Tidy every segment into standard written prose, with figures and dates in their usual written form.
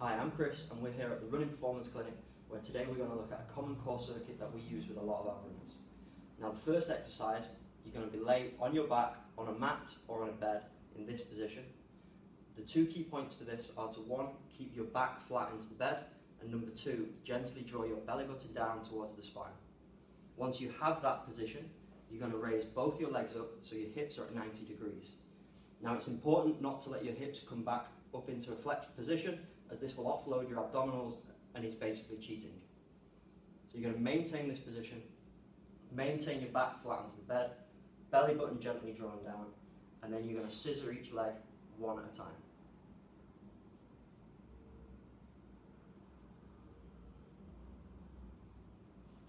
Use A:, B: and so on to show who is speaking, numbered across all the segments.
A: Hi, I'm Chris and we're here at the Running Performance Clinic where today we're going to look at a common core circuit that we use with a lot of our runners. Now the first exercise, you're going to be laid on your back, on a mat or on a bed in this position. The two key points for this are to one, keep your back flat into the bed, and number two, gently draw your belly button down towards the spine. Once you have that position, you're going to raise both your legs up so your hips are at 90 degrees. Now it's important not to let your hips come back up into a flexed position, as this will offload your abdominals and is basically cheating. So you're going to maintain this position, maintain your back flat onto the bed, belly button gently drawn down, and then you're going to scissor each leg one at a time.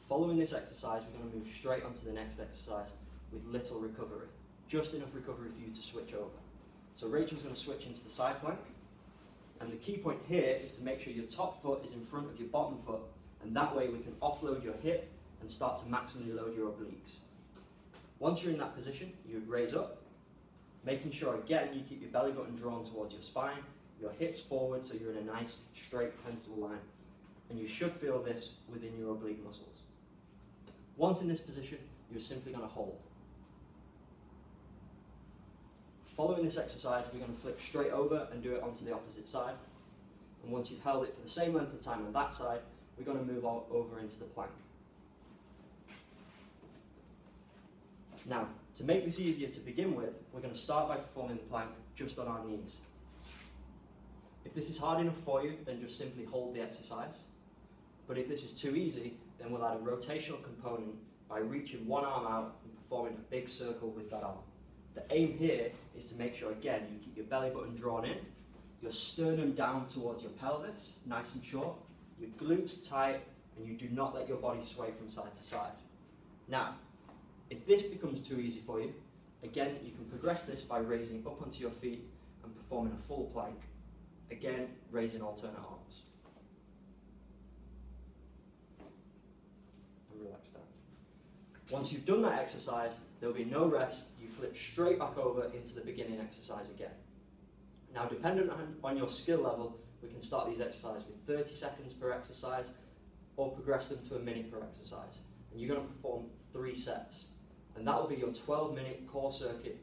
A: Following this exercise, we're going to move straight onto the next exercise with little recovery. Just enough recovery for you to switch over. So Rachel's going to switch into the side plank. And the key point here is to make sure your top foot is in front of your bottom foot, and that way we can offload your hip and start to maximally load your obliques. Once you're in that position, you would raise up, making sure again you keep your belly button drawn towards your spine, your hips forward so you're in a nice straight pencil line, and you should feel this within your oblique muscles. Once in this position, you're simply going to hold. Following this exercise, we're going to flip straight over and do it onto the opposite side. And once you've held it for the same length of time on that side, we're going to move over into the plank. Now, to make this easier to begin with, we're going to start by performing the plank just on our knees. If this is hard enough for you, then just simply hold the exercise. But if this is too easy, then we'll add a rotational component by reaching one arm out and performing a big circle with that arm. The aim here is to make sure, again, you keep your belly button drawn in, your sternum down towards your pelvis, nice and short, your glutes tight, and you do not let your body sway from side to side. Now, if this becomes too easy for you, again, you can progress this by raising up onto your feet and performing a full plank. Again, raising alternate arms. And relax down. Once you've done that exercise, there will be no rest. You flip straight back over into the beginning exercise again. Now, dependent on your skill level, we can start these exercises with 30 seconds per exercise or progress them to a minute per exercise. And you're going to perform 3 sets. And that will be your 12-minute core circuit